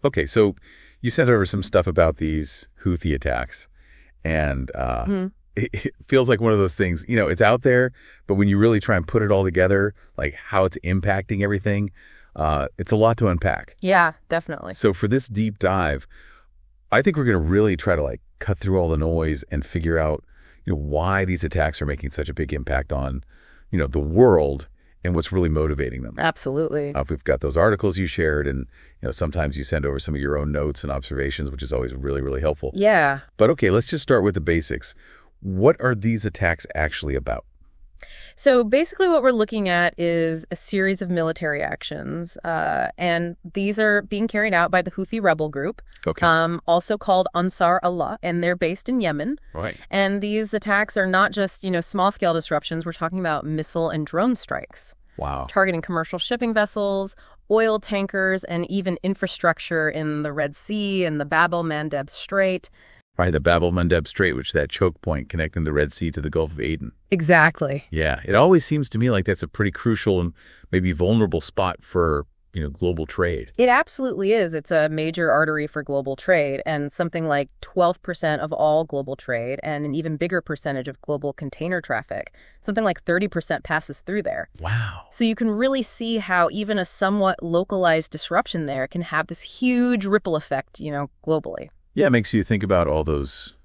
Okay, so you sent over some stuff about these Houthi attacks, and it feels like one of those things, it's out there, but when you really try and put it all together, like how it's impacting everything, it's a lot to unpack. Yeah, definitely. So for this deep dive, I think we're going to really try to cut through all the noise and figure out, why these attacks are making such a big impact on, the world and what's really motivating them. Absolutely. We've got those articles you shared, and sometimes you send over some of your own notes and observations, which is always really, really helpful. Yeah. But okay, let's just start with the basics. What are these attacks actually about? So basically what we're looking at is a series of military actions, and these are being carried out by the Houthi rebel group, also called Ansar Allah, and they're based in Yemen. Right. And these attacks are not just, small-scale disruptions. We're talking about missile and drone strikes. Wow. Targeting commercial shipping vessels, oil tankers, and even infrastructure in the Red Sea and the Bab el-Mandeb Strait. Right, the Bab el-Mandeb Strait, which is that choke point connecting the Red Sea to the Gulf of Aden. Exactly. Yeah, it always seems to me like that's a pretty crucial and maybe vulnerable spot for, global trade. It absolutely is. It's a major artery for global trade, and something like 12% of all global trade and an even bigger percentage of global container traffic. Something like 30% passes through there. Wow. So you can really see how even a somewhat localized disruption there can have this huge ripple effect, globally. Yeah, it makes you think about all those,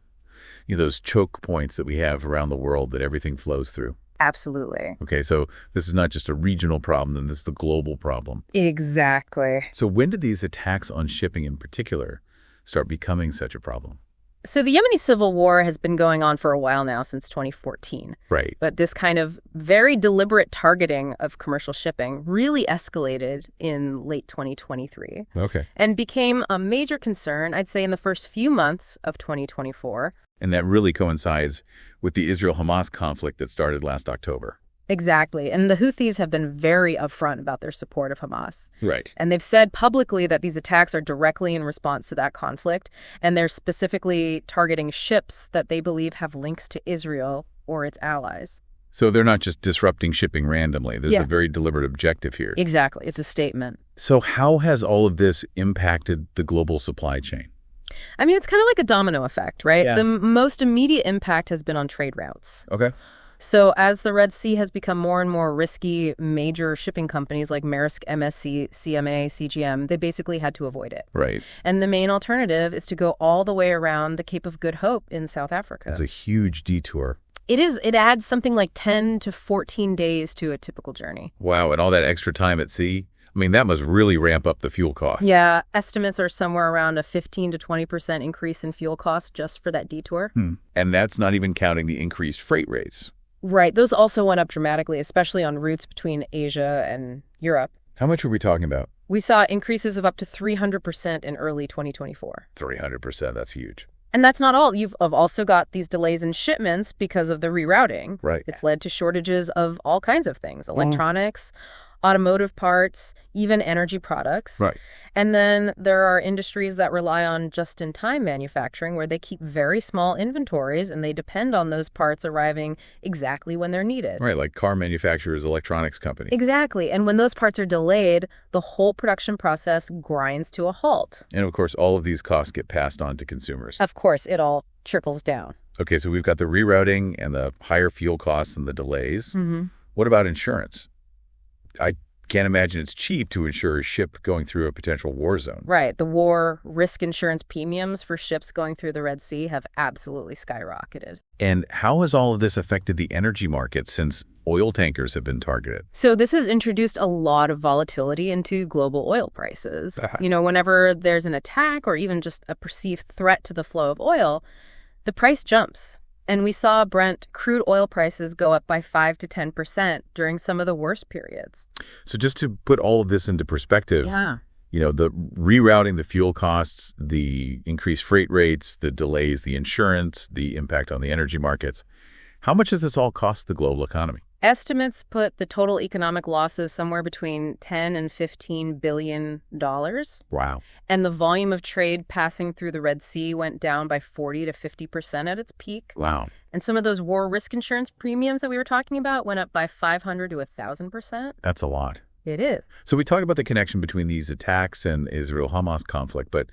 those choke points that we have around the world that everything flows through. Absolutely. Okay, so this is not just a regional problem, then this is the global problem. Exactly. So when did these attacks on shipping in particular start becoming such a problem? So the Yemeni civil war has been going on for a while now, since 2014. Right. But this kind of very deliberate targeting of commercial shipping really escalated in late 2023. Okay. And became a major concern, I'd say, in the first few months of 2024. And that really coincides with the Israel-Hamas conflict that started last October. Exactly. And the Houthis have been very upfront about their support of Hamas. Right. And they've said publicly that these attacks are directly in response to that conflict, and they're specifically targeting ships that they believe have links to Israel or its allies. So they're not just disrupting shipping randomly. There's a very deliberate objective here. Exactly. It's a statement. So how has all of this impacted the global supply chain? I mean, it's kind of like a domino effect, right? Yeah. The most immediate impact has been on trade routes. Okay. So as the Red Sea has become more and more risky, major shipping companies like Maersk, MSC, CMA, CGM, they basically had to avoid it. Right. And the main alternative is to go all the way around the Cape of Good Hope in South Africa. It's a huge detour. It is. It adds something like 10 to 14 days to a typical journey. Wow, and all that extra time at sea? I mean, that must really ramp up the fuel costs. Yeah, estimates are somewhere around a 15 to 20% increase in fuel costs just for that detour. And that's not even counting the increased freight rates. Right. Those also went up dramatically, especially on routes between Asia and Europe. How much are we talking about? We saw increases of up to 300% in early 2024. 300%, that's huge. And that's not all. You've also got these delays in shipments because of the rerouting. Right. It's led to shortages of all kinds of things, electronics, automotive parts, even energy products. Right. And then there are industries that rely on just-in-time manufacturing where they keep very small inventories and they depend on those parts arriving exactly when they're needed. Right, like car manufacturers, electronics companies. Exactly. And when those parts are delayed, the whole production process grinds to a halt. And of course, all of these costs get passed on to consumers. Of course, it all trickles down. Okay, so we've got the rerouting and the higher fuel costs and the delays. What about insurance? I can't imagine it's cheap to insure a ship going through a potential war zone. Right. The war risk insurance premiums for ships going through the Red Sea have absolutely skyrocketed. And how has all of this affected the energy market since oil tankers have been targeted? So this has introduced a lot of volatility into global oil prices. Whenever there's an attack or even just a perceived threat to the flow of oil, the price jumps. And we saw Brent crude oil prices go up by 5 to 10% during some of the worst periods. So just to put all of this into perspective, the rerouting, the fuel costs, the increased freight rates, the delays, the insurance, the impact on the energy markets, how much does this all cost the global economy? Estimates put the total economic losses somewhere between $10 and $15 billion. Wow. And the volume of trade passing through the Red Sea went down by 40 to 50% at its peak. Wow. And some of those war risk insurance premiums that we were talking about went up by 500 to 1,000%. That's a lot. It is. So we talked about the connection between these attacks and Israel-Hamas conflict, but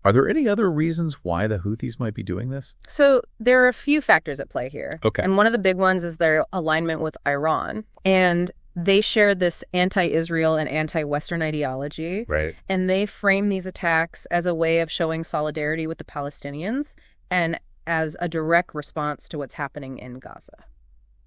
are there any other reasons why the Houthis might be doing this? So there are a few factors at play here. Okay. And one of the big ones is their alignment with Iran. And they share this anti-Israel and anti-Western ideology. Right. And they frame these attacks as a way of showing solidarity with the Palestinians and as a direct response to what's happening in Gaza.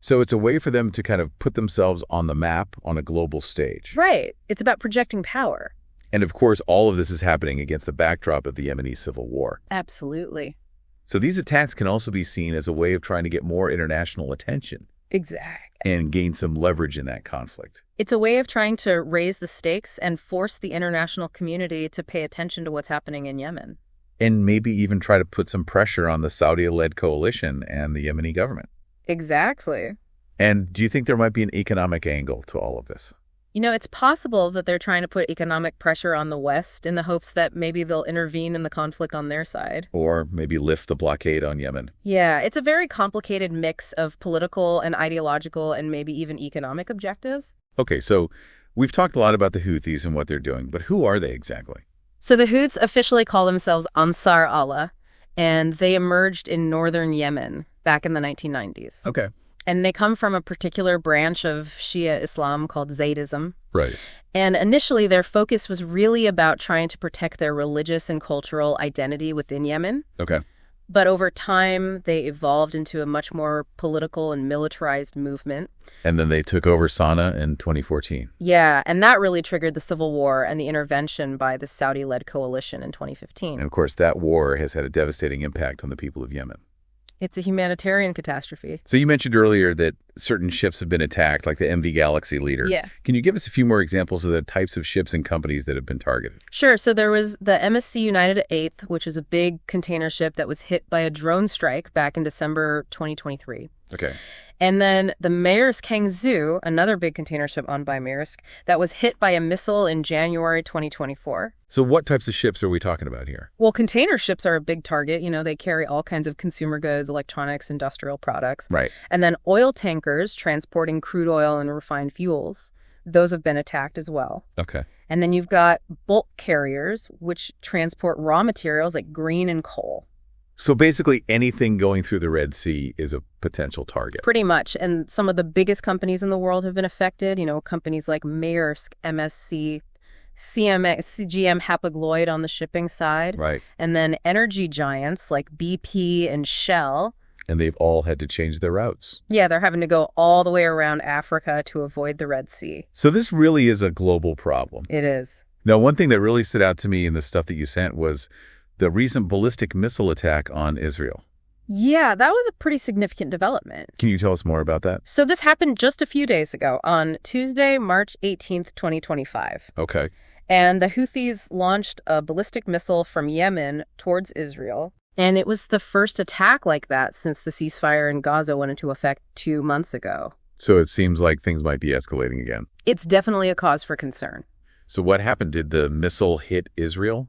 So it's a way for them to kind of put themselves on the map on a global stage. Right. It's about projecting power. And of course, all of this is happening against the backdrop of the Yemeni civil war. Absolutely. So these attacks can also be seen as a way of trying to get more international attention. Exactly. And gain some leverage in that conflict. It's a way of trying to raise the stakes and force the international community to pay attention to what's happening in Yemen. And maybe even try to put some pressure on the Saudi-led coalition and the Yemeni government. Exactly. And do you think there might be an economic angle to all of this? You know, it's possible that they're trying to put economic pressure on the West in the hopes that maybe they'll intervene in the conflict on their side. Or maybe lift the blockade on Yemen. Yeah, it's a very complicated mix of political and ideological and maybe even economic objectives. Okay, so we've talked a lot about the Houthis and what they're doing, but who are they exactly? So the Houthis officially call themselves Ansar Allah, and they emerged in northern Yemen back in the 1990s. Okay. And they come from a particular branch of Shia Islam called Zaydism. Right. And initially, their focus was really about trying to protect their religious and cultural identity within Yemen. Okay. But over time, they evolved into a much more political and militarized movement. And then they took over Sana'a in 2014. Yeah, and that really triggered the civil war and the intervention by the Saudi-led coalition in 2015. And of course, that war has had a devastating impact on the people of Yemen. It's a humanitarian catastrophe. So you mentioned earlier that certain ships have been attacked, like the MV Galaxy Leader. Yeah. Can you give us a few more examples of the types of ships and companies that have been targeted? Sure. So there was the MSC United Eighth, which is a big container ship that was hit by a drone strike back in December 2023. Okay. And then the Maersk Hangzhou, another big container ship owned by Maersk, that was hit by a missile in January 2024. So what types of ships are we talking about here? Well, container ships are a big target. You know, they carry all kinds of consumer goods, electronics, industrial products. Right. And then oil tankers transporting crude oil and refined fuels. Those have been attacked as well. Okay. And then you've got bulk carriers, which transport raw materials like grain and coal. So basically anything going through the Red Sea is a potential target. Pretty much. And some of the biggest companies in the world have been affected. You know, companies like Maersk, MSC, CGM Hapag-Lloyd on the shipping side. Right. And then energy giants like BP and Shell. And they've all had to change their routes. Yeah, they're having to go all the way around Africa to avoid the Red Sea. So this really is a global problem. It is. Now, one thing that really stood out to me in the stuff that you sent was the recent ballistic missile attack on Israel. Yeah, that was a pretty significant development. Can you tell us more about that? So this happened just a few days ago on Tuesday, March 18th, 2025. Okay. And the Houthis launched a ballistic missile from Yemen towards Israel. And it was the first attack like that since the ceasefire in Gaza went into effect 2 months ago. So it seems like things might be escalating again. It's definitely a cause for concern. So what happened? Did the missile hit Israel?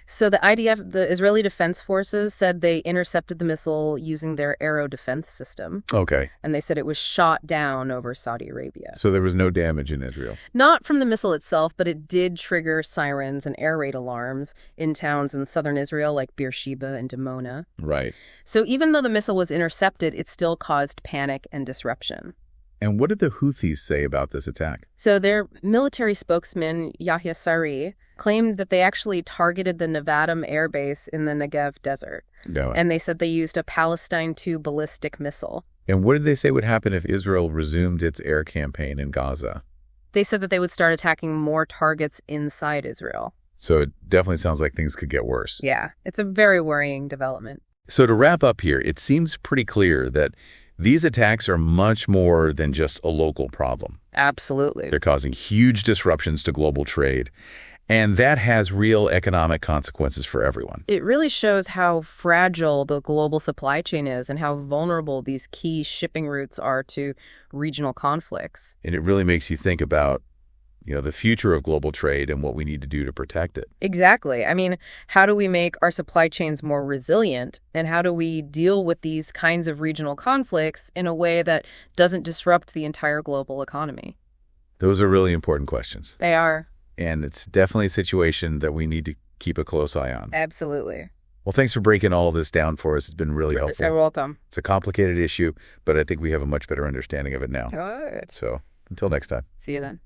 So the IDF, the Israeli Defense Forces, said they intercepted the missile using their aero defense system. Okay. And they said it was shot down over Saudi Arabia. So there was no damage in Israel? Not from the missile itself, but it did trigger sirens and air raid alarms in towns in southern Israel like Beersheba and Dimona. Right. So even though the missile was intercepted, it still caused panic and disruption. And what did the Houthis say about this attack? So their military spokesman, Yahya Saree, claimed that they actually targeted the Nevatim air base in the Negev desert. And they said they used a Palestine II ballistic missile. And what did they say would happen if Israel resumed its air campaign in Gaza? They said that they would start attacking more targets inside Israel. So it definitely sounds like things could get worse. Yeah, it's a very worrying development. So to wrap up here, it seems pretty clear that these attacks are much more than just a local problem. Absolutely. They're causing huge disruptions to global trade, And that has real economic consequences for everyone. It really shows how fragile the global supply chain is and how vulnerable these key shipping routes are to regional conflicts. And it really makes you think about, the future of global trade and what we need to do to protect it. Exactly. I mean, how do we make our supply chains more resilient? And how do we deal with these kinds of regional conflicts in a way that doesn't disrupt the entire global economy? Those are really important questions. They are. And it's definitely a situation that we need to keep a close eye on. Absolutely. Well, thanks for breaking all this down for us. It's been really helpful. You're welcome. It's a complicated issue, but I think we have a much better understanding of it now. Good. So until next time. See you then.